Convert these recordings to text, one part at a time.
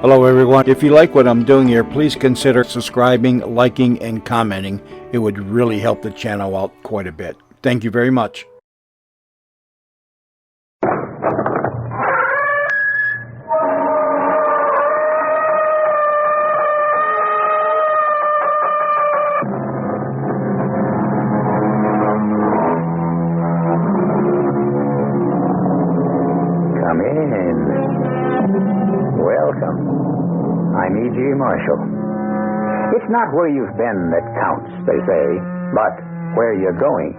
Hello everyone. If you like what I'm doing here, please consider subscribing, liking, and commenting. It would really help the channel out quite a bit. Thank you very much. Come in. Welcome. I'm E.G. Marshall. It's not where you've been that counts, they say, but where you're going.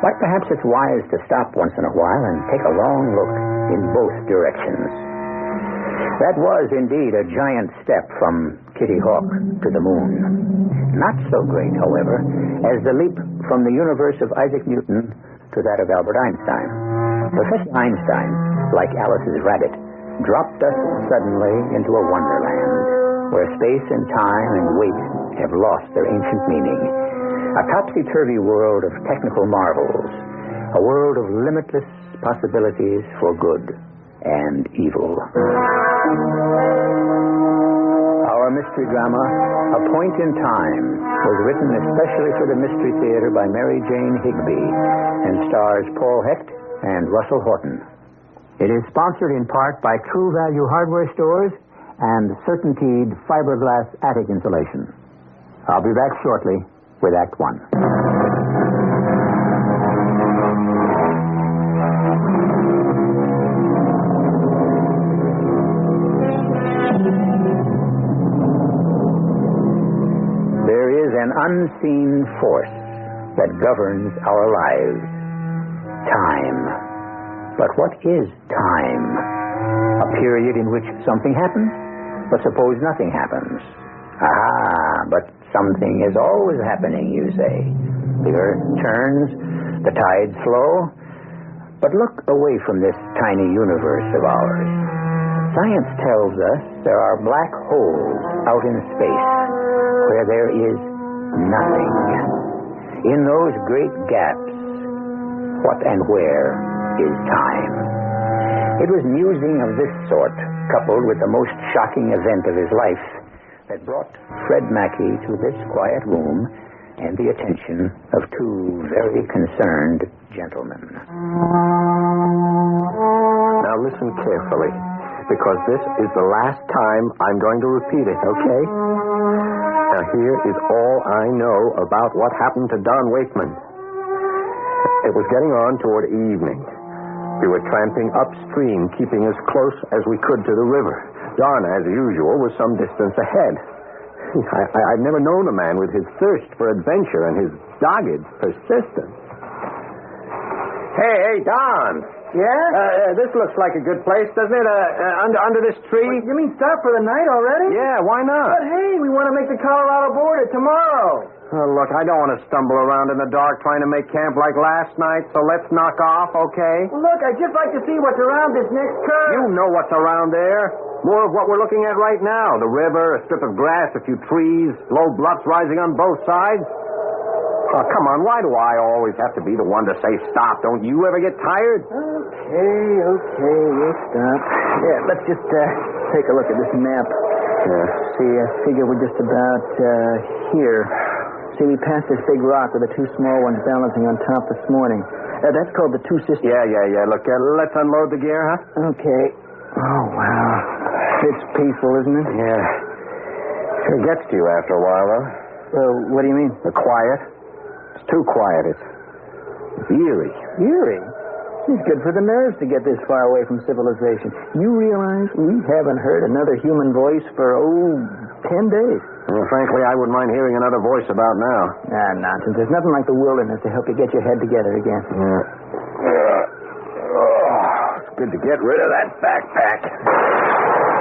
But perhaps it's wise to stop once in a while and take a long look in both directions. That was indeed a giant step from Kitty Hawk to the moon. Not so great, however, as the leap from the universe of Isaac Newton to that of Albert Einstein. Professor Einstein, like Alice's rabbit, dropped us suddenly into a wonderland where space and time and weight have lost their ancient meaning. A topsy-turvy world of technical marvels, a world of limitless possibilities for good and evil. Our mystery drama, A Point in Time, was written especially for the Mystery Theater by Mary Jane Higby and stars Paul Hecht and Russell Horton. It is sponsored in part by True Value Hardware Stores and Certainteed Fiberglass Attic Insulation. I'll be back shortly with Act One. There is an unseen force that governs our lives. Time. But what is time? A period in which something happens? But suppose nothing happens. Aha, but something is always happening, you say. The earth turns, the tides flow. But look away from this tiny universe of ours. Science tells us there are black holes out in space where there is nothing. In those great gaps, what and where is time? It was musing of this sort, coupled with the most shocking event of his life, that brought Fred Mackey to this quiet room and the attention of two very concerned gentlemen. Now listen carefully, because this is the last time I'm going to repeat it, okay? Now here is all I know about what happened to Don Wakeman. It was getting on toward evening. We were tramping upstream, keeping as close as we could to the river. Don, as usual, was some distance ahead. I've never known a man with his thirst for adventure and his dogged persistence. Hey, Don. Yeah? This looks like a good place, doesn't it? Under this tree? You mean stop for the night already? Yeah, why not? But hey, we want to make the Colorado border tomorrow. Oh, look, I don't want to stumble around in the dark trying to make camp like last night, so let's knock off, okay? Well, look, I'd just like to see what's around this next curve. You know what's around there. More of what we're looking at right now. The river, a strip of grass, a few trees, low bluffs rising on both sides. Oh, come on, why do I always have to be the one to say stop? Don't you ever get tired? Okay, we'll stop. Yeah, let's just take a look at this map. Yeah. See, I figure we're just about here. See, we passed this big rock with the two small ones balancing on top this morning. That's called the Two Sisters. Yeah. Look, let's unload the gear, huh? Okay. Oh, wow. It's peaceful, isn't it? Yeah. Sure gets to you after a while, though. Well, what do you mean? The quiet. It's too quiet. It's eerie. Eerie? It's good for the nerves to get this far away from civilization. You realize we haven't heard another human voice for, 10 days. Well, frankly, I wouldn't mind hearing another voice about now. Nonsense. There's nothing like the wilderness to help you get your head together again. Yeah. It's good to get rid of that backpack.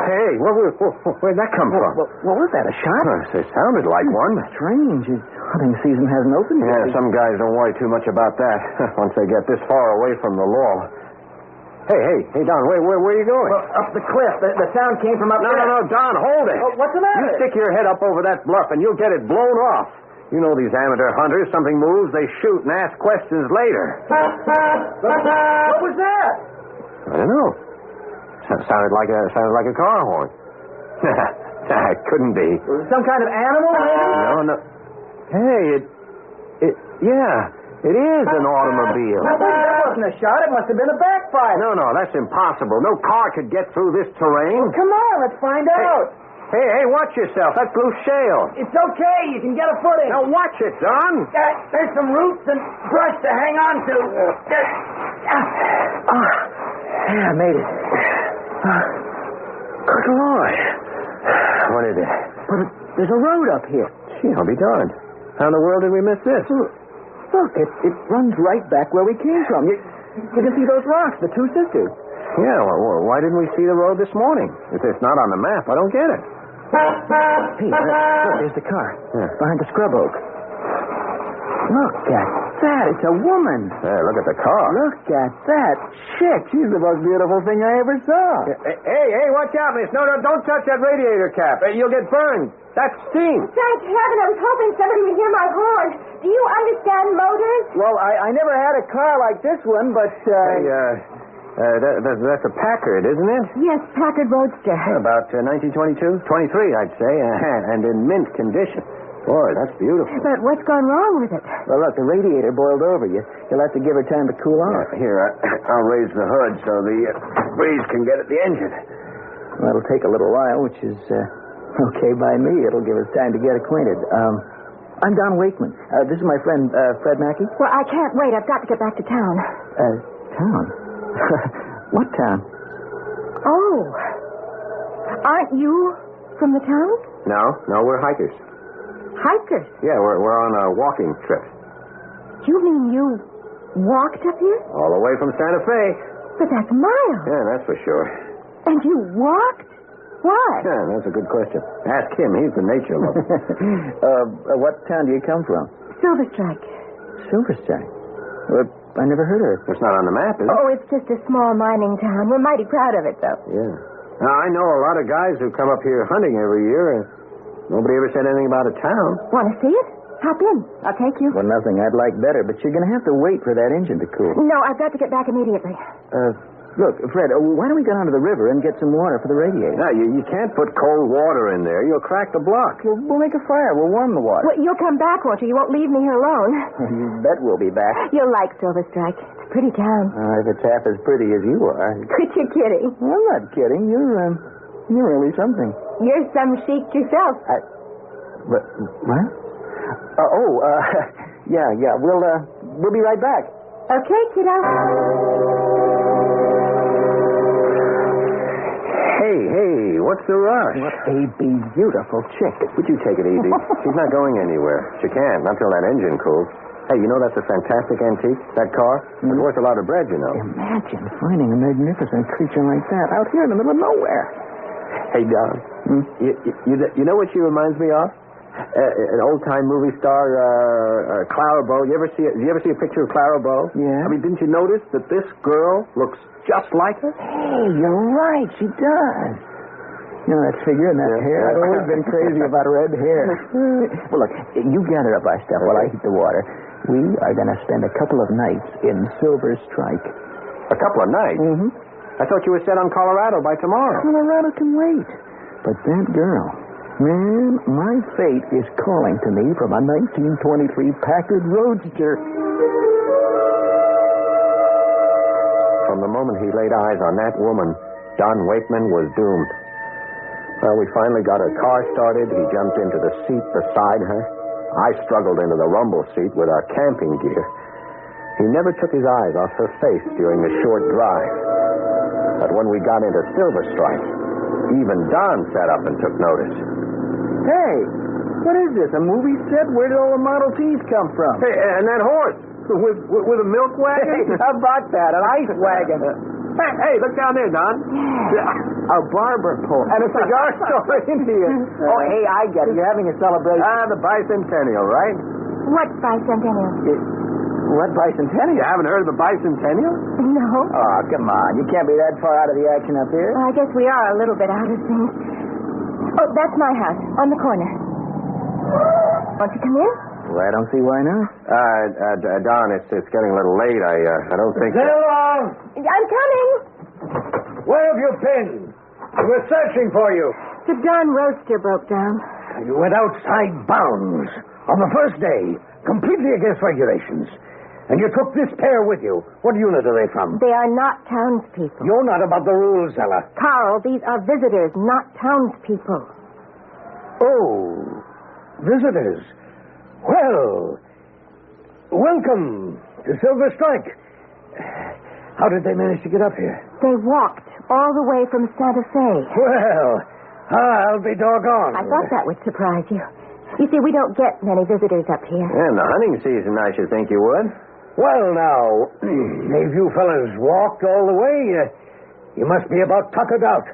Hey, where'd that come from? What was that, a shot? It sounded like one. Strange. Hunting season hasn't opened yet. Yeah, some guys don't worry too much about that once they get this far away from the law. Hey, Don, where are you going? Well, up the cliff. The sound came from up there. No, Don, hold it. Oh, what's the matter? You stick your head up over that bluff and you'll get it blown off. You know these amateur hunters. Something moves, they shoot and ask questions later. What was that? I don't know. Sounded like a car horn. It couldn't be. Some kind of animal, maybe? No. Hey, yeah, it is an automobile. That wasn't a shot. It must have been a backfire. No, that's impossible. No car could get through this terrain. Well, come on, let's find out. Hey, watch yourself. That's loose shale. It's okay. You can get a footing. Now watch it, Don. There's some roots and brush to hang on to. I made it. Good Lord. What is it? But there's a road up here. Gee, I'll be darned. How in the world did we miss this? Look, it runs right back where we came from. You can see those rocks, the two sisters. Yeah, well, why didn't we see the road this morning? If it's not on the map, I don't get it. Hey, look, there's the car. Yeah. Behind the scrub oak. Look at that. It's a woman. Hey, look at the car. Look at that. Chick, she's the most beautiful thing I ever saw. Hey, watch out, miss. No, don't touch that radiator cap. You'll get burned. That's steam. Thank heaven, I was hoping somebody would hear my horn. Do you understand motors? Well, I never had a car like this one, but... That's a Packard, isn't it? Yes, Packard Roadster. About 1922? 23, I'd say, and in mint condition. Boy, that's beautiful. But what's gone wrong with it? Well, look, the radiator boiled over. You'll have to give her time to cool off. Here, I'll raise the hood so the breeze can get at the engine. Well, it'll take a little while, which is okay by me. It'll give us time to get acquainted. I'm Don Wakeman. This is my friend, Fred Mackey. Well, I can't wait. I've got to get back to town. Town? What town? Oh. Aren't you from the town? No, we're hikers. Hikers? Yeah, we're on a walking trip. You mean you walked up here? All the way from Santa Fe. But that's miles. Yeah, that's for sure. And you walked? Why? Yeah, that's a good question. Ask him. He's the nature lover. What town do you come from? Silver Strike. Silver Strike? Well, I never heard of it. It's not on the map, is it? Oh, it's just a small mining town. We're mighty proud of it, though. Yeah. Now, I know a lot of guys who come up here hunting every year, and nobody ever said anything about a town. Want to see it? Hop in. I'll take you. Well, nothing I'd like better, but you're going to have to wait for that engine to cool. No, I've got to get back immediately. Look, Fred, why don't we go down to the river and get some water for the radiator? No, you can't put cold water in there. You'll crack the block. We'll make a fire. We'll warm the water. Well, you'll come back, won't you? You won't leave me here alone. You bet we'll be back. You'll like Silver Strike. It's a pretty town. If it's half as pretty as you are. Quit your kidding. I'm not kidding. You're really something. You're some chic yourself. What? Yeah. We'll be right back. Okay, kiddo. Hey, what's the rush? What a beautiful chick. Would you take it easy? She's not going anywhere. She can't, not till that engine cools. Hey, you know that's a fantastic antique, that car? It's worth a lot of bread, you know. Imagine finding a magnificent creature like that out here in the middle of nowhere. Hey, Don, you know what she reminds me of? An old-time movie star, Clara Bow. You ever see a picture of Clara Bow? Yeah. I mean, didn't you notice that this girl looks just like her? Hey, you're right. She does. You know, that figure and that hair. I've always been crazy about red hair. Well, look, you gather up our stuff while I heat the water. We are going to spend a couple of nights in Silver Strike. A couple of nights? Mm-hmm. I thought you were set on Colorado by tomorrow. Colorado can wait. But that girl... Man, my fate is calling to me from a 1923 Packard Roadster. From the moment he laid eyes on that woman, Don Wakeman was doomed. Well, we finally got her car started. He jumped into the seat beside her. I struggled into the rumble seat with our camping gear. He never took his eyes off her face during the short drive. But when we got into Silver Strike, even Don sat up and took notice. Hey, what is this, a movie set? Where did all the Model Ts come from? Hey, and that horse with a milk wagon? Hey, how about that, an ice wagon? Hey, look down there, Don. A barber pole. And a cigar store Indian. Oh, hey, I get it. You're having a celebration. The bicentennial, right? What bicentennial? What bicentennial? You haven't heard of the bicentennial? No. Oh, come on. You can't be that far out of the action up here. Well, I guess we are a little bit out of things. Oh, that's my house, on the corner. Want to come in? Well, I don't see why not. Don, it's getting a little late. I don't think... I'm coming. Where have you been? We're searching for you. The Don Roadster broke down. You went outside bounds on the first day, completely against regulations. And you took this pair with you. What unit are they from? They are not townspeople. You're not above the rules, Ella. Carl, these are visitors, not townspeople. Oh, visitors. Well, welcome to Silver Strike. How did they manage to get up here? They walked all the way from Santa Fe. Well, I'll be doggone. I thought that would surprise you. You see, we don't get many visitors up here. And the hunting season, I should think you would. Well, now, if you fellas walked all the way, you must be about tuckered out.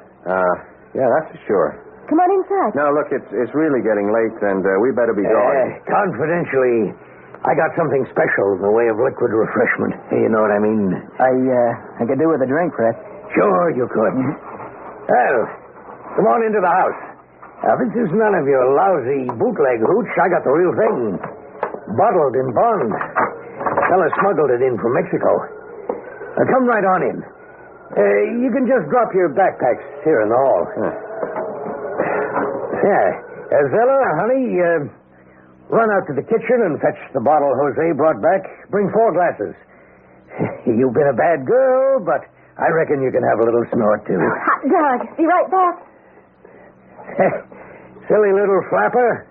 Yeah, that's for sure. Come on inside. Now, look, it's really getting late, and we better be going. Confidentially, I got something special in the way of liquid refreshment. You know what I mean? I could do with a drink, Fred. Sure, you could. Well, come on into the house. This is none of your lousy bootleg hooch. I got the real thing. Bottled in bond. Fella smuggled it in from Mexico. Come right on in. You can just drop your backpacks here in the hall. Yeah. Zella, honey, run out to the kitchen and fetch the bottle Jose brought back. Bring 4 glasses. You've been a bad girl, but I reckon you can have a little snort, too. Hot dog. Be right back. Silly little flapper.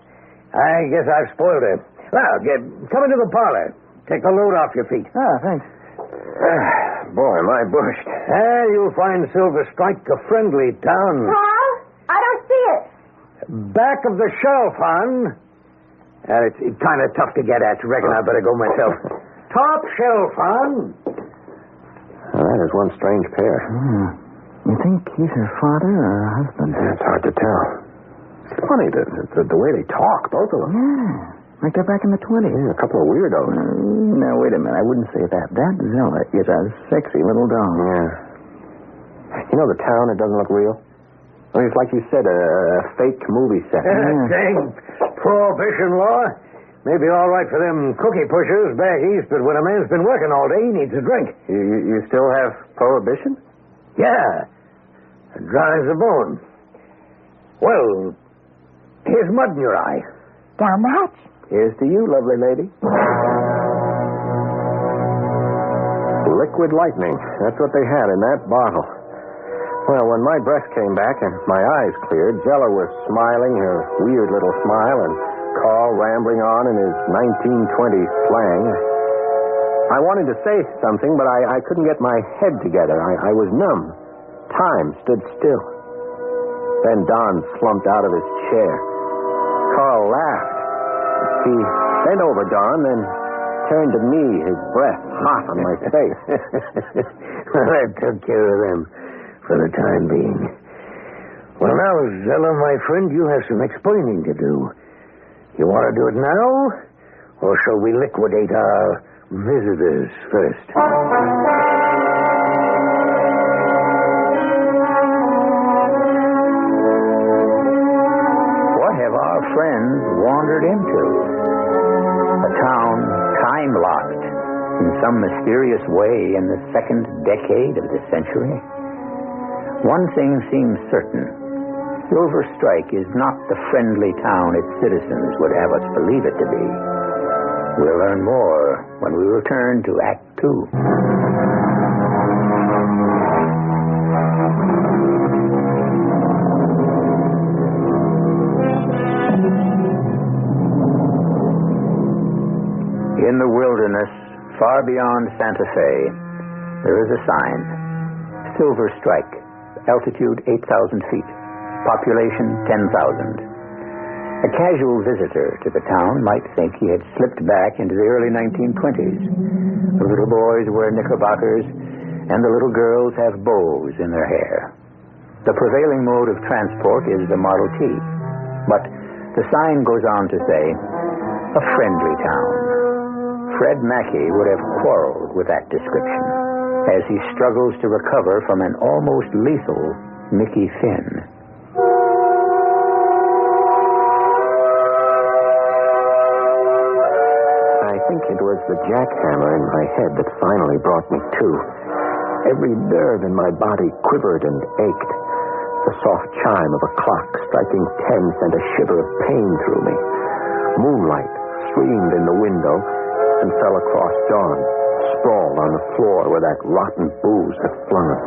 I guess I've spoiled her. Well, come into the parlor. Take the load off your feet. Oh, thanks. Boy, am I bushed. You'll find Silver Strike a friendly town. Carl, I don't see it. Back of the shelf, hon. It's kind of tough to get at. Reckon I better go myself. Top shelf, hon. Well, that is one strange pair. You think he's her father or her husband? It's hard to tell. It's funny, the way they talk, both of them. Yeah. Like they're back in the 20s. Yeah, a couple of weirdos. Now, wait a minute. I wouldn't say that. That Zella is a sexy little dog. Yeah. You know the town, it doesn't look real? I mean, it's like you said, a fake movie set. Dang prohibition law. Maybe all right for them cookie pushers back east, but when a man's been working all day, he needs a drink. You still have prohibition? Yeah. It dries the bone. Well, here's mud in your eye. Down the hatch. Here's to you, lovely lady. Liquid lightning. That's what they had in that bottle. Well, when my breath came back and my eyes cleared, Zella was smiling her weird little smile and Carl rambling on in his 1920s slang. I wanted to say something, but I couldn't get my head together. I was numb. Time stood still. Then Don slumped out of his chair. Carl laughed. He bent over Don, then turned to me, his breath hot on my face. Well, that took care of them for the time being. Well, now, Zella, my friend, you have some explaining to do. You want to do it now, or shall we liquidate our visitors first? What have our friends wandered into? A town time-locked in some mysterious way in the second decade of the century? One thing seems certain. Silver Strike is not the friendly town its citizens would have us believe it to be. We'll learn more when we return to Act 2. In the wilderness, far beyond Santa Fe, there is a sign. Silver Strike, altitude 8,000 feet, population 10,000. A casual visitor to the town might think he had slipped back into the early 1920s. The little boys wear knickerbockers, and the little girls have bows in their hair. The prevailing mode of transport is the Model T. But the sign goes on to say, a friendly town. Fred Mackey would have quarreled with that description as he struggles to recover from an almost lethal Mickey Finn. I think it was the jackhammer in my head that finally brought me to. Every nerve in my body quivered and ached. The soft chime of a clock striking 10 sent a shiver of pain through me. Moonlight streamed in the window and fell across Dawn, sprawled on the floor where that rotten booze had flung her.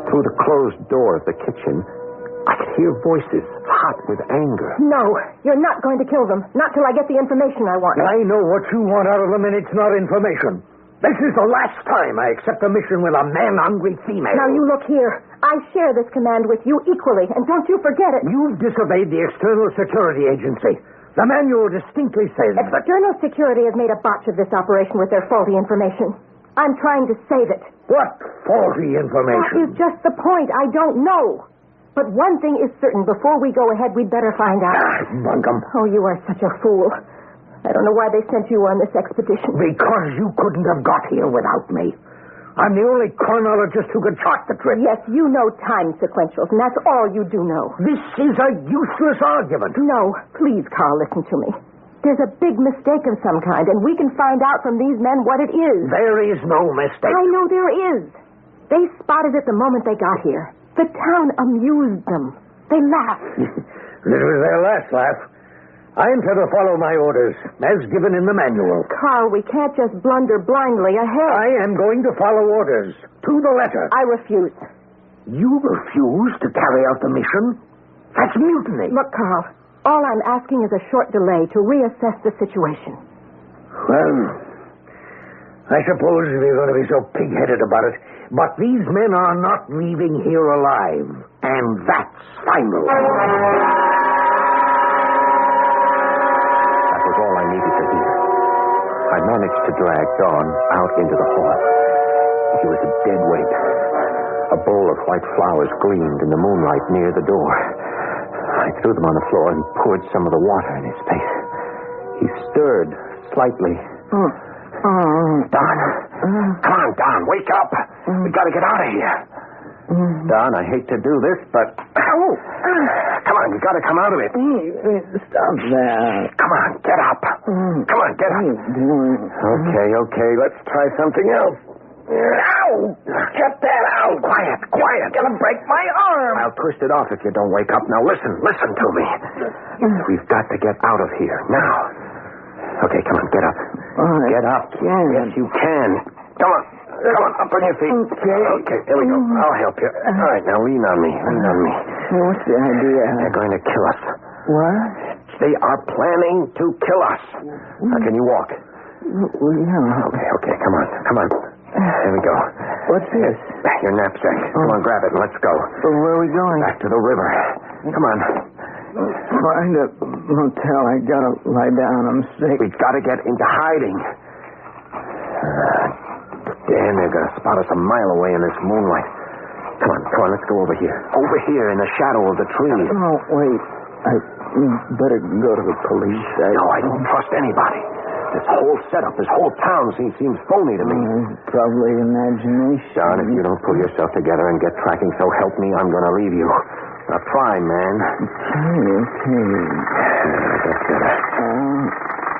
Through the closed door of the kitchen, I could hear voices hot with anger. No, you're not going to kill them. Not till I get the information I want. I know what you want out of them, and it's not information. This is the last time I accept a mission with a man-hungry female. Now, you look here. I share this command with you equally, and don't you forget it. You've disobeyed the External Security Agency. The manual distinctly says that... External Security has made a botch of this operation with their faulty information. I'm trying to save it. What faulty That information? is just the point. I don't know. But one thing is certain. Before we go ahead, we'd better find out. Bunkum. Oh, you are such a fool. I don't know why they sent you on this expedition. Because you couldn't have got here without me. I'm the only chronologist who could chart the trip. Yes, you know time sequentials, and that's all you do know. This is a useless argument. No, please, Carl, listen to me. There's a big mistake of some kind, and we can find out from these men what it is. There is no mistake. I know there is. They spotted it the moment they got here. The town amused them. They laughed. This was their last laugh. I intend to follow my orders, as given in the manual. Carl, we can't just blunder blindly ahead. I am going to follow orders, to the letter. I refuse. You refuse to carry out the mission? That's mutiny. Look, Carl, all I'm asking is a short delay to reassess the situation. Well, I suppose we're going to be so pig-headed about it. But these men are not leaving here alive. And that's final. That was all I needed to hear. I managed to drag Dawn out into the hall. He was a dead weight. A bowl of white flowers gleamed in the moonlight near the door. I threw them on the floor and poured some of the water in his face. He stirred slightly. Don. Come on, Don. Wake up. We got to get out of here. Don, I hate to do this, but... Ow. Come on, you got to come out of it. Stop that. Come on, get up. Come on, get up. Okay. Let's try something else. Ow! Get that out. Quiet. Gonna break my arm. I'll twist it off if you don't wake up. Now listen to me. We've got to get out of here now. Okay, come on, get up. Get up. Yes, you can. Come on, up on your feet. Okay, here we go. I'll help you. All right, now lean on me. What's the idea? They're going to kill us. What? They are planning to kill us. Now, can you walk? Well, yeah. Okay, come on. There we go. What's this? Your knapsack. Come on, grab it and let's go. Where are we going? Back to the river. Come on. Find a motel. I gotta lie down. I'm sick. We've got to get into hiding. Damn, they're going to spot us a mile away in this moonlight. Come on, let's go over here. Over here in the shadow of the trees. Oh, wait. I better go to the police. No, I don't trust anybody. This whole setup, this whole town seems phony to me. Probably imagination. John, if you don't pull yourself together and get tracking, so help me, I'm going to leave you. Now try, man. Okay. That's better.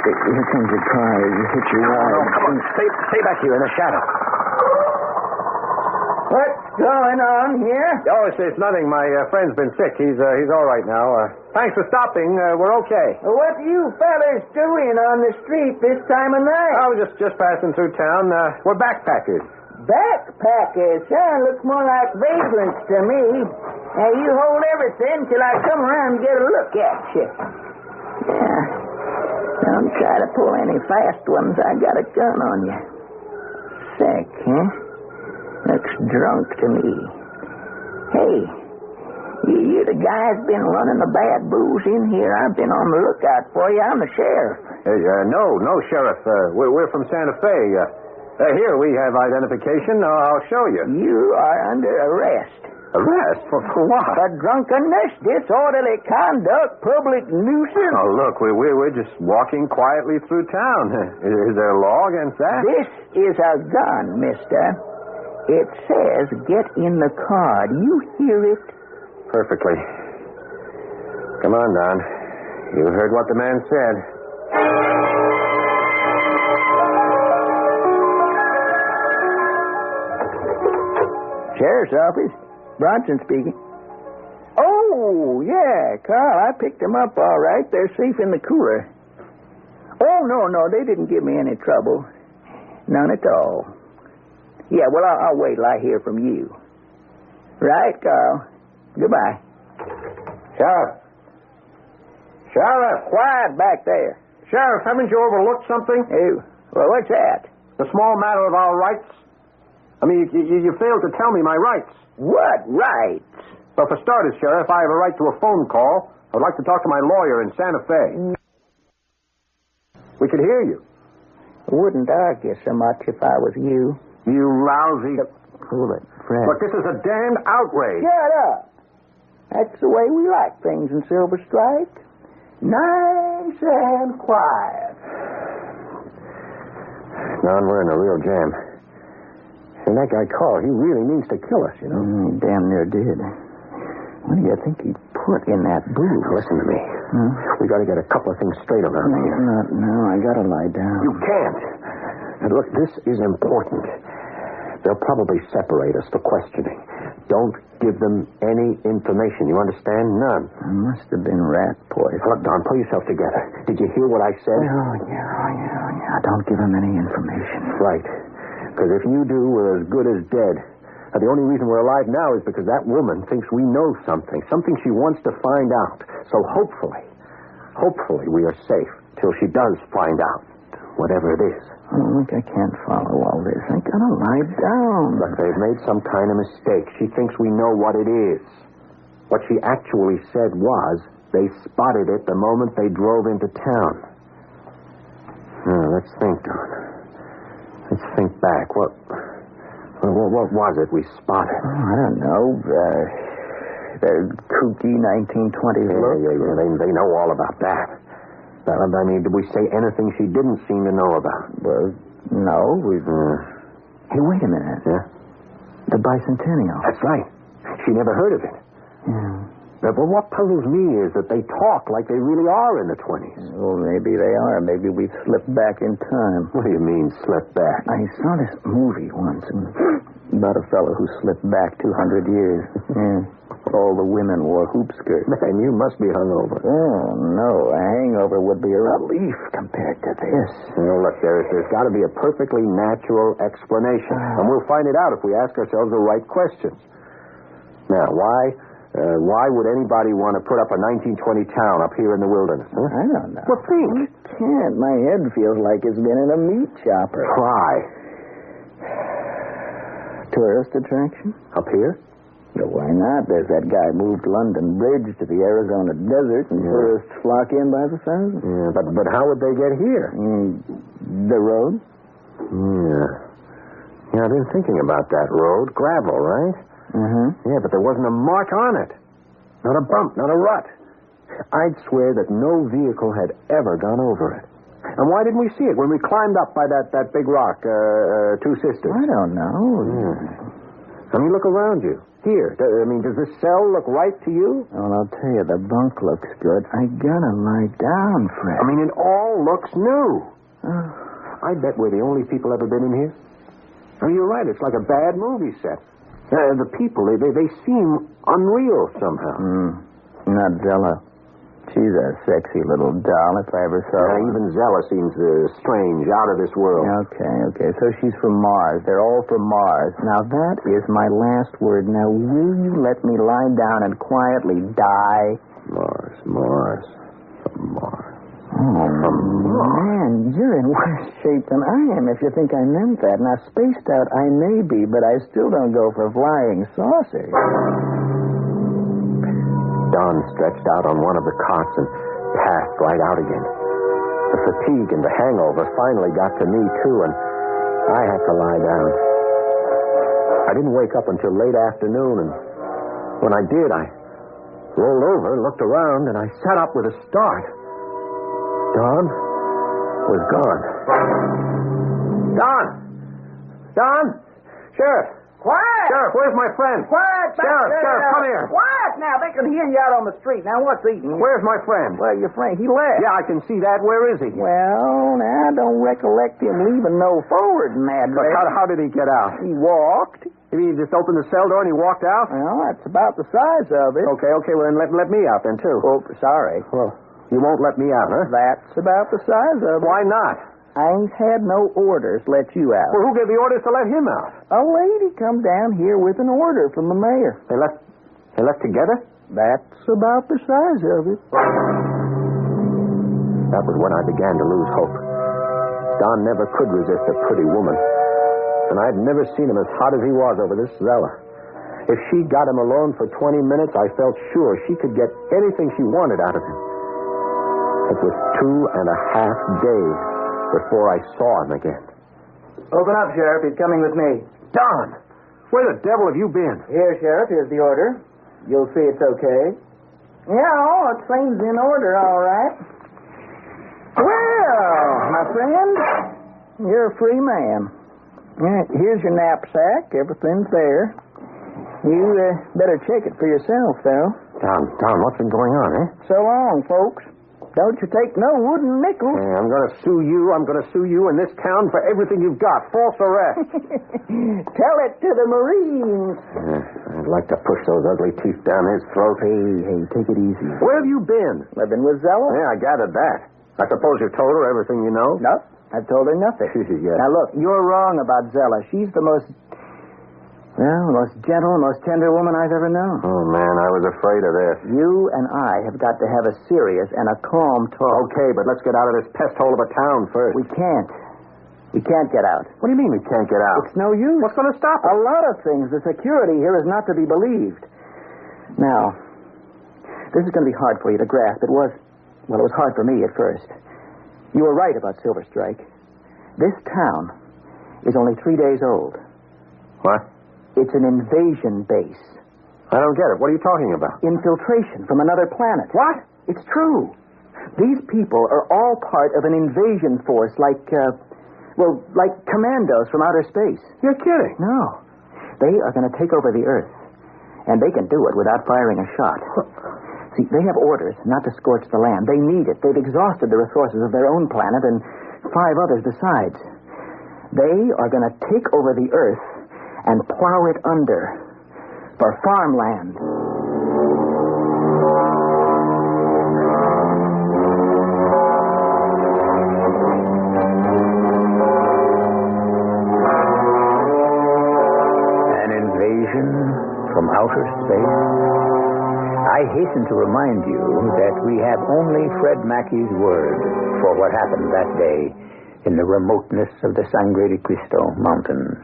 Here comes a car. You hit your ride. No, come on. Stay back here in the shadow. What's going on here? Oh, it's nothing. My friend's been sick. He's all right now. Thanks for stopping. We're okay. What are you fellas doing on the street this time of night? I was just passing through town. We're backpackers. Backpackers, huh? Looks more like vagrants to me. Now, you hold everything till I come around and get a look at you. Yeah. Don't try to pull any fast ones. I got a gun on you. Sick, huh? Looks drunk to me. Hey, you the guy's been running the bad booze in here. I've been on the lookout for you. I'm the sheriff. No, Sheriff. We're from Santa Fe. Here, we have identification. I'll show you. You are under arrest. Arrest? For what? For drunkenness, disorderly conduct, public nuisance. Oh, look, we're just walking quietly through town. Is there a law against that? This is a gun, mister. It says get in the car. Do you hear it? Perfectly. Come on, Don. You heard what the man said. Sheriff's office. Bronson speaking. Carl, I picked them up all right. They're safe in the cooler. Oh, no, they didn't give me any trouble. None at all. Yeah, well, I'll wait till I hear from you. Right, Carl. Goodbye. Sheriff! Sheriff! Quiet back there. Sheriff, haven't you overlooked something? Hey, well, what's that? The small matter of our rights. I mean, you failed to tell me my rights. What rights? Well, for starters, Sheriff, I have a right to a phone call. I'd like to talk to my lawyer in Santa Fe. We could hear you. Wouldn't argue so much if I was you. You lousy... Cool it, Fred. Look, this is a damned outrage. Shut up. That's the way we like things in Silver Strike. Nice and quiet. Don, we're in a real jam. And that guy Carl, he really means to kill us, you know. Damn near did. What do you think he put in that booth? Listen to me. We got to get a couple of things straight around here. Not now. I got to lie down. You can't. And look, this is important. They'll probably separate us for questioning. Don't give them any information. You understand? None. I must have been rat poison. Look, Don, pull yourself together. Did you hear what I said? Oh, yeah. Don't give him any information. Right. Because if you do, we're as good as dead. The only reason we're alive now is because that woman thinks we know something she wants to find out. So hopefully we are safe till she does find out, whatever it is. Oh, look, I can't follow all this. I gotta lie down. Look, they've made some kind of mistake. She thinks we know what it is. What she actually said was they spotted it the moment they drove into town. Let's think, Don. Let's think back. What was it we spotted? Oh, I don't know. The kooky 1920s look. Yeah. They know all about that. I mean, did we say anything she didn't seem to know about? Well, no. Hey, wait a minute. Yeah? The bicentennial. That's right. She never heard of it. Yeah. But what puzzles me is that they talk like they really are in the 20s. Well, maybe they are. Maybe we've slipped back in time. What do you mean, slipped back? I saw this movie once about a fellow who slipped back 200 years. Yeah. All the women wore hoop skirts. Man, you must be hungover. Oh, no. A hangover would be a relief compared to this. Look, there's got to be a perfectly natural explanation. And we'll find it out if we ask ourselves the right questions. Now, why would anybody want to put up a 1920 town up here in the wilderness? Huh? I don't know. Well, think. I can't. My head feels like it's been in a meat chopper. Try. Tourist attraction? Up here? Well, why not? There's that guy moved London Bridge to the Arizona desert, and tourists flock in by the thousands. Yeah, but how would they get here? The road? Yeah, I've been thinking about that road. Gravel, right? Yeah, but there wasn't a mark on it. Not a bump, not a rut. I'd swear that no vehicle had ever gone over it. And why didn't we see it when we climbed up by that big rock, Two Sisters? I don't know. I mean, look around you. Here, does this cell look right to you? Well, I'll tell you, the bunk looks good. I gotta lie down, Fred. I mean, it all looks new. I bet we're the only people ever been in here. Oh, you're right. It's like a bad movie set. The people, they seem unreal somehow. Not Zella. She's a sexy little doll, if I ever saw her. Even Zella seems strange, out of this world. Okay. So she's from Mars. They're all from Mars. Now, that is my last word. Now, will you let me lie down and quietly die? Mars. Oh, man, you're in worse shape than I am if you think I meant that. Now, spaced out I may be, but I still don't go for flying saucers. Don stretched out on one of the cots and passed right out again. The fatigue and the hangover finally got to me, too, and I had to lie down. I didn't wake up until late afternoon, and when I did, I rolled over, looked around, and I sat up with a start. Don was gone. Don! Sheriff! Quiet! Sheriff, where's my friend? Quiet! Back Sheriff, there. Sheriff, come here. Quiet now. They can hear you out on the street. Now, what's eating? Where's my friend? Well, your friend, he left. Yeah, I can see that. Where is he? Well, now, I don't recollect him leaving no forward address. Look, how did he get out? He walked. He just opened the cell door and he walked out? Well, that's about the size of it. Okay, well, then let me out then, too. Oh, sorry. Well, you won't let me out, huh? That's about the size of it. Why not? I ain't had no orders let you out. Well, who gave the orders to let him out? A lady come down here with an order from the mayor. They left together? That's about the size of it. That was when I began to lose hope. Don never could resist a pretty woman. And I'd never seen him as hot as he was over this Zella. If she got him alone for 20 minutes, I felt sure she could get anything she wanted out of him. It was 2.5 days before I saw him again. Open up, Sheriff. He's coming with me. Don! Where the devil have you been? Here, Sheriff. Here's the order. You'll see it's okay. Yeah, it seems in order, all right. Well, my friend, you're a free man. Here's your knapsack. Everything's there. You better check it for yourself, though. Don, what's been going on, eh? So long, folks. Don't you take no wooden nickels. Hey, I'm going to sue you. I'm going to sue you in this town for everything you've got. False arrest. Tell it to the Marines. I'd like to push those ugly teeth down his throat. Hey, take it easy. Where have you been? I've been with Zella. Yeah, I gathered that. I suppose you've told her everything you know? No, I've told her nothing. Yes. Now, look, you're wrong about Zella. She's the most gentle, most tender woman I've ever known. Oh, man, I was afraid of this. You and I have got to have a serious and a calm talk. Okay, but let's get out of this pest hole of a town first. We can't. We can't get out. What do you mean we can't get out? It's no use. What's going to stop A us? lot of things. The security here is not to be believed. Now, this is going to be hard for you to grasp. It was hard for me at first. You were right about Silver Strike. This town is only 3 days old. What? It's an invasion base. I don't get it. What are you talking about? Infiltration from another planet. What? It's true. These people are all part of an invasion force like commandos from outer space. You're kidding. No. They are going to take over the Earth. And they can do it without firing a shot. See, they have orders not to scorch the land. They need it. They've exhausted the resources of their own planet and 5 others besides. They are going to take over the Earth and plow it under for farmland. An invasion from outer space? I hasten to remind you that we have only Fred Mackey's word for what happened that day in the remoteness of the Sangre de Cristo Mountains.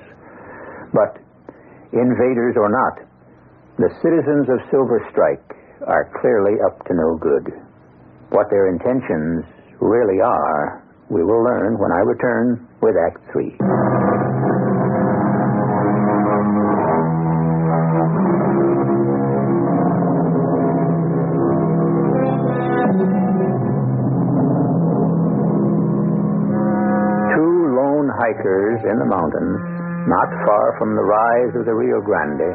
But, invaders or not, the citizens of Silver Strike are clearly up to no good. What their intentions really are, we will learn when I return with Act 3. Hikers in the mountains, not far from the rise of the Rio Grande,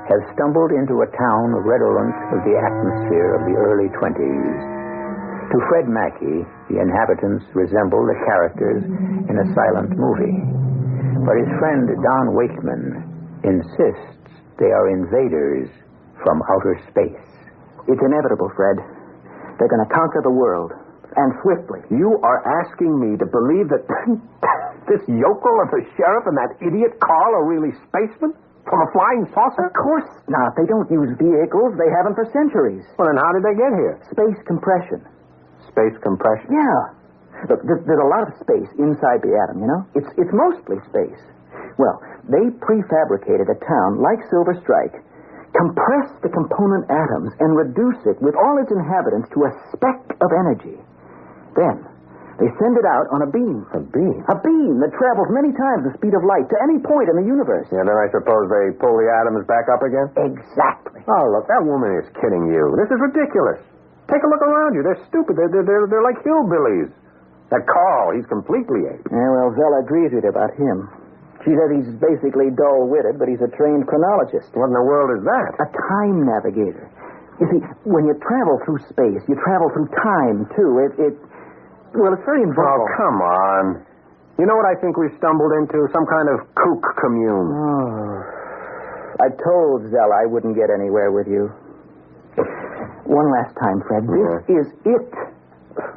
have stumbled into a town redolent of the atmosphere of the early 20s. To Fred Mackey, the inhabitants resemble the characters in a silent movie. But his friend Don Wakeman insists they are invaders from outer space. It's inevitable, Fred. They're going to conquer the world, and swiftly. You are asking me to believe that this yokel of a sheriff and that idiot Carl are really spacemen? From a flying saucer? Of course not. They don't use vehicles. They haven't for centuries. Well, then how did they get here? Space compression. Space compression? Yeah. Look, there's a lot of space inside the atom, you know? It's mostly space. Well, they prefabricated a town like Silver Strike, compressed the component atoms, and reduce it with all its inhabitants to a speck of energy. Then they send it out on a beam. A beam? A beam that travels many times the speed of light to any point in the universe. Yeah, then I suppose they pull the atoms back up again? Exactly. Oh, look, that woman is kidding you. This is ridiculous. Take a look around you. They're stupid. They're like hillbillies. That Carl, he's completely ape. Yeah, well, Zella agrees with you about him. She said he's basically dull-witted, but he's a trained chronologist. What in the world is that? A time navigator. You see, when you travel through space, you travel through time, too. Well, it's very involved. Oh, come on. You know what I think we've stumbled into? Some kind of kook commune. Oh. I told Zella I wouldn't get anywhere with you. One last time, Fred. This is it.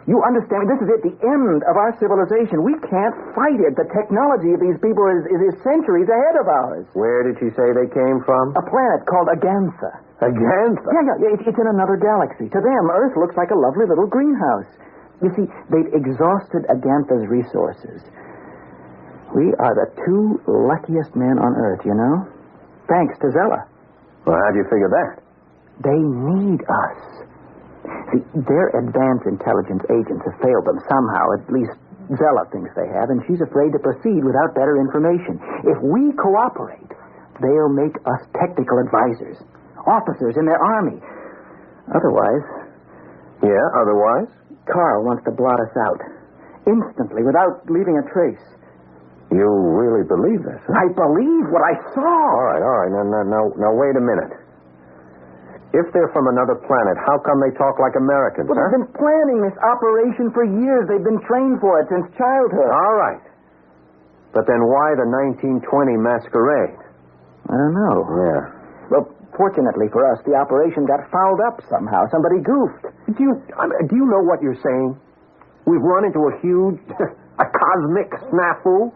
You understand? This is it, the end of our civilization. We can't fight it. The technology of these people is centuries ahead of ours. Where did she say they came from? A planet called Agantha. Agantha? Yeah, it's in another galaxy. To them, Earth looks like a lovely little greenhouse. You see, they've exhausted Agantha's resources. We are the two luckiest men on Earth, you know? Thanks to Zella. Well, how'd you figure that? They need us. See, their advanced intelligence agents have failed them somehow. At least Zella thinks they have, and she's afraid to proceed without better information. If we cooperate, they'll make us technical advisors, officers in their army. Otherwise... Yeah, otherwise? Carl wants to blot us out. Instantly, without leaving a trace. You really believe this? Huh? I believe what I saw. All right. Now, wait a minute. If they're from another planet, how come they talk like Americans, Well, they've been planning this operation for years. They've been trained for it since childhood. All right. But then why the 1920 masquerade? I don't know. Yeah. Well, fortunately for us, the operation got fouled up somehow. Somebody goofed. Do you know what you're saying? We've run into a huge, a cosmic snafu.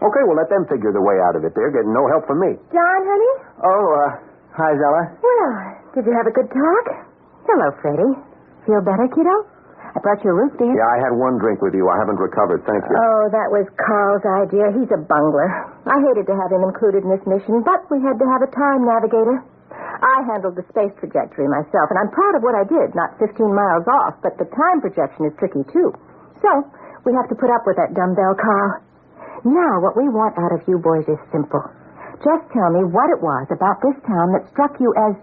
Okay, well, let them figure the way out of it. They're getting no help from me. John, honey? Oh, hi, Zella. Well, did you have a good talk? Hello, Freddie. Feel better, kiddo? I brought you a root beer. Yeah, I had one drink with you. I haven't recovered. Thank you. Oh, that was Carl's idea. He's a bungler. I hated to have him included in this mission, but we had to have a time navigator. I handled the space trajectory myself, and I'm proud of what I did. Not 15 miles off, but the time projection is tricky, too. So, we have to put up with that dumbbell, Carl. Now, what we want out of you boys is simple. Just tell me what it was about this town that struck you as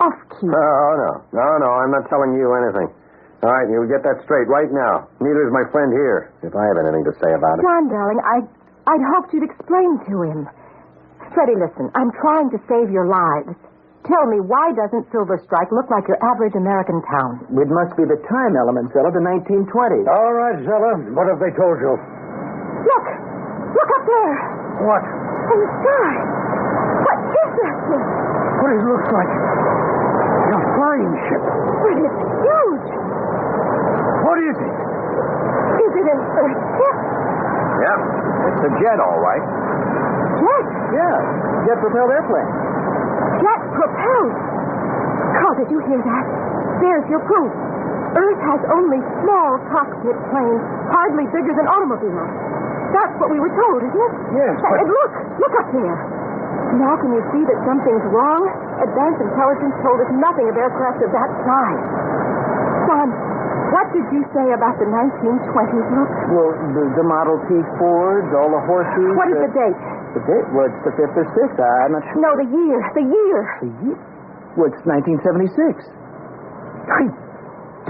off-key. Oh, no, I'm not telling you anything. All right, you get that straight right now. Neither is my friend here, if I have anything to say about it. John, darling, I'd hoped you'd explain to him. Freddie, listen, I'm trying to save your lives. Tell me, why doesn't Silver Strike look like your average American town? It must be the time element, Zella, the 1920s. All right, Zella. What have they told you? Look up there. What? In the sky. What is that thing? What it looks like? A flying ship. But it's huge. What is it? Is it an Earthship? Yeah, it's a jet, all right. Jet? Yeah, jet-propelled airplane. Jet propelled. Carl, did you hear that? There's your proof. Earth has only small cockpit planes, hardly bigger than automobiles. That's what we were told, isn't it? Yes, but... And look up there. Now can you see that something's wrong? Advanced intelligence told us nothing of aircraft of that size. Son, what did you say about the 1920s look? Well, the Model T Fords, all the horses... What is the date? The date? Well, it's the 5th or 6th. I'm not sure. No, the year. The year. The year? Well, it's 1976.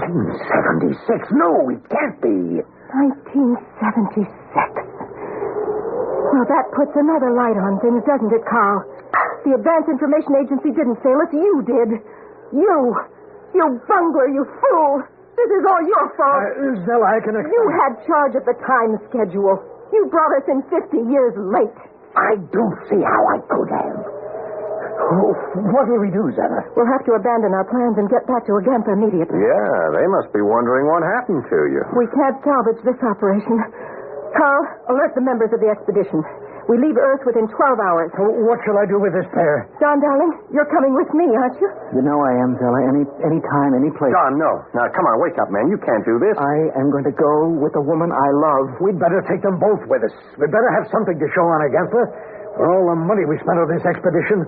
1976? No, it can't be. 1976. Well, that puts another light on things, doesn't it, Carl? The Advanced Information Agency didn't fail us. You did. You bungler, you fool. This is all your fault. Zella, I can explain. You had charge of the time schedule. You brought us in 50 years late. I don't see how I could have. Oh, what will we do, Zella? We'll have to abandon our plans and get back to Agantha immediately. Yeah, they must be wondering what happened to you. We can't salvage this operation. Carl, alert the members of the expedition. We leave Earth within 12 hours. What shall I do with this pair? John, darling, you're coming with me, aren't you? You know I am, Zella. Any time, any place. John, no. Now, come on, wake up, man. You can't do this. I am going to go with the woman I love. We'd better take them both with us. We'd better have something to show on Agantha for all the money we spent on this expedition.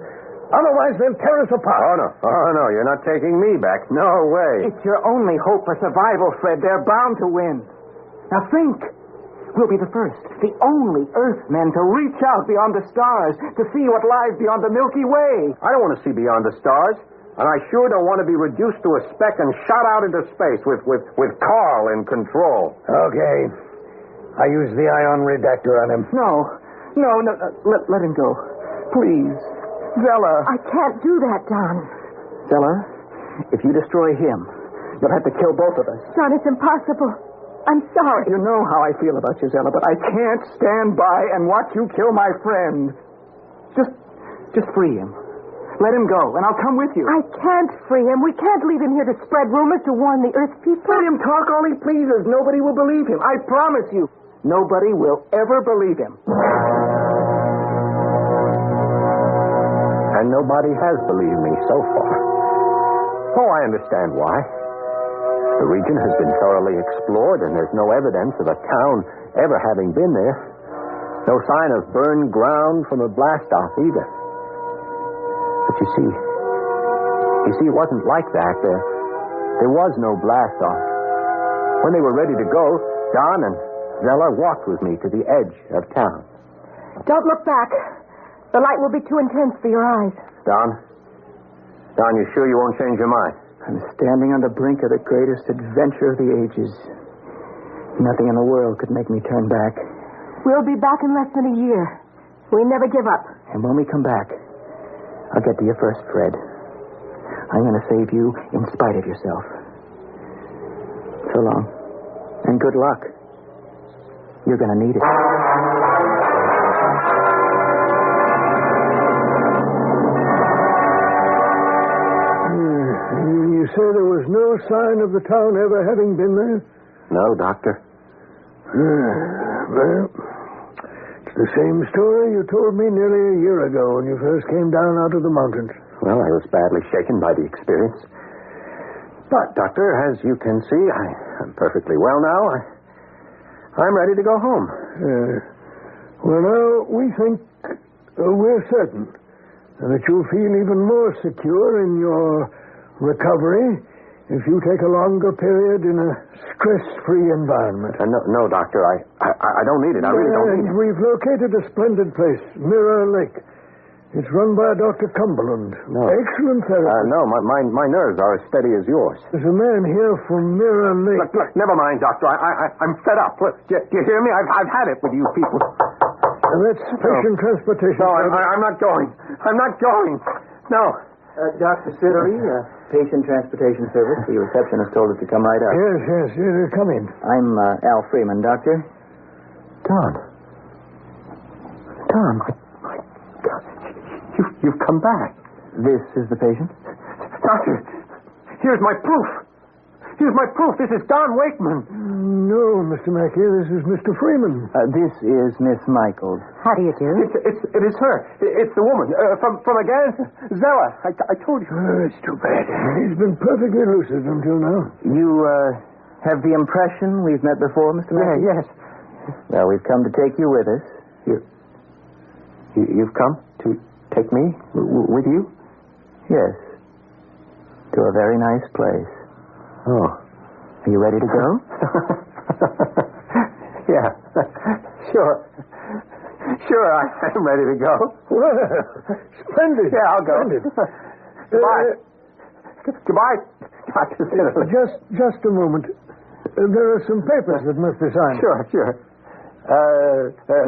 Otherwise, they'll tear us apart. Oh, no. You're not taking me back. No way. It's your only hope for survival, Fred. They're bound to win. Now think. We'll be the first, the only Earthmen to reach out beyond the stars, to see what lies beyond the Milky Way. I don't want to see beyond the stars, and I sure don't want to be reduced to a speck and shot out into space with Carl in control. Okay. I use the ion redactor on him. No, No. Let him go. Please. Zella. I can't do that, Don. Zella, if you destroy him, you'll have to kill both of us. Don, it's impossible. I'm sorry. You know how I feel about you, Zella, but I can't stand by and watch you kill my friend. Just free him. Let him go, and I'll come with you. I can't free him. We can't leave him here to spread rumors to warn the Earth people. Let him talk all he pleases. Nobody will believe him. I promise you. Nobody will ever believe him. And nobody has believed me so far. Oh, I understand why. The region has been thoroughly explored, and there's no evidence of a town ever having been there. No sign of burned ground from a blast-off either. But you see, it wasn't like that. There was no blast-off. When they were ready to go, Don and Zella walked with me to the edge of town. Don't look back. The light will be too intense for your eyes. Don, you sure you won't change your mind? I'm standing on the brink of the greatest adventure of the ages. Nothing in the world could make me turn back. We'll be back in less than a year. We never give up. And when we come back, I'll get to you first, Fred. I'm going to save you in spite of yourself. So long. And good luck. You're going to need it. You say there was no sign of the town ever having been there? No, Doctor. Well, it's the same story you told me nearly a year ago when you first came down out of the mountains. Well, I was badly shaken by the experience. But, Doctor, as you can see, I'm perfectly well now. I'm ready to go home. Well, now, we think we're certain that you'll feel even more secure in your recovery if you take a longer period in a stress-free environment. No, Doctor, I don't need it. I really don't need it. We've located a splendid place, Mirror Lake. It's run by Dr. Cumberland. No. Excellent therapist. No, my nerves are as steady as yours. There's a man here from Mirror Lake. Look, never mind, Doctor. I'm fed up. Look, do you hear me? I've had it with you people. That's patient transportation. No, I'm not going. I'm not going. No. Dr. Sittery, Patient Transportation Service. The receptionist told us to come right up. Yes, come in. I'm Al Freeman, Doctor. Don, my God, you've come back. This is the patient? Doctor, here's my proof. This is Don Wakeman. No, Mr. Mackey, this is Mr. Freeman. This is Miss Michaels. How do you do? It is her. It's the woman from again, Zella. I told you. It's too bad. He's been perfectly lucid until now. You have the impression we've met before, Mr. Mackey? Yes. Well, we've come to take you with us. You've come to take me with you? Yes. To a very nice place. Oh. Are you ready to go? Yeah. Sure, I'm ready to go. Well, splendid. Yeah, I'll go. Splendid. Goodbye. Just a moment. There are some papers that must be signed. Sure.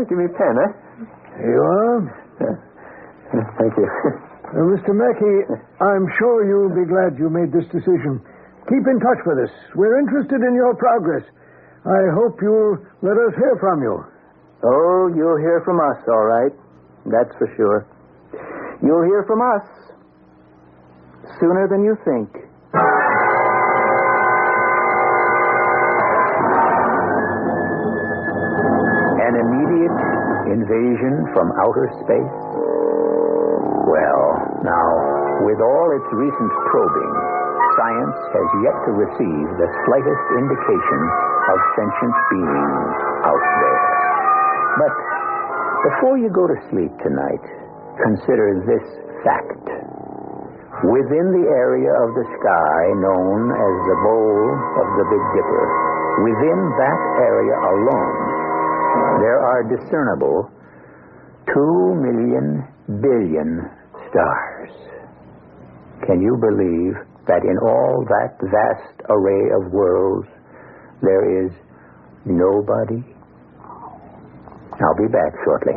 Give me a pen, eh? Here you are. Thank you. Mr. Mackey, I'm sure you'll be glad you made this decision. Keep in touch with us. We're interested in your progress. I hope you'll let us hear from you. Oh, you'll hear from us, all right. That's for sure. You'll hear from us sooner than you think. An immediate invasion from outer space? Well, now, with all its recent probing, science has yet to receive the slightest indication of sentient beings out there. But before you go to sleep tonight, consider this fact. Within the area of the sky known as the Bowl of the Big Dipper, within that area alone, there are discernible 2 billion stars. Can you believe that in all that vast array of worlds, there is nobody? I'll be back shortly.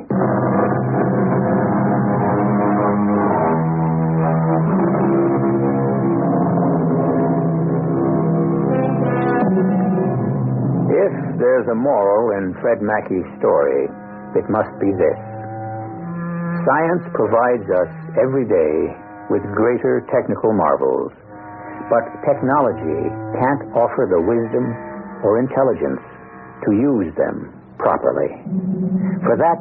If there's a moral in Fred Mackey's story, it must be this. Science provides us every day with greater technical marvels, but technology can't offer the wisdom or intelligence to use them properly. For that,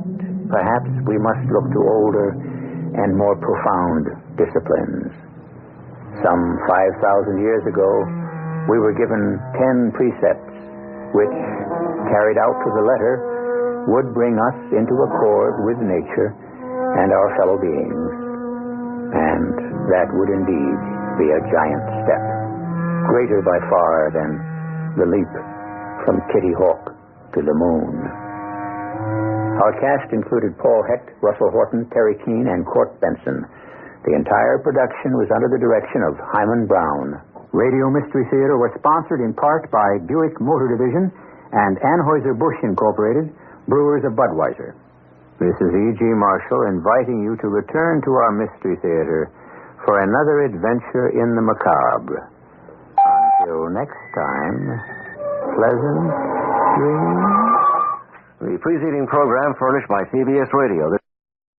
perhaps we must look to older and more profound disciplines. Some 5,000 years ago, we were given 10 precepts which, carried out to the letter, would bring us into accord with nature and our fellow beings. And that would indeed be a giant step, greater by far than the leap from Kitty Hawk to the moon. Our cast included Paul Hecht, Russell Horton, Teri Keane, and Court Benson. The entire production was under the direction of Hyman Brown. Radio Mystery Theater was sponsored in part by Buick Motor Division and Anheuser-Busch Incorporated, brewers of Budweiser. This is E.G. Marshall inviting you to return to our Mystery Theater for another adventure in the macabre. Until next time, pleasant dreams. The preceding program furnished by CBS Radio.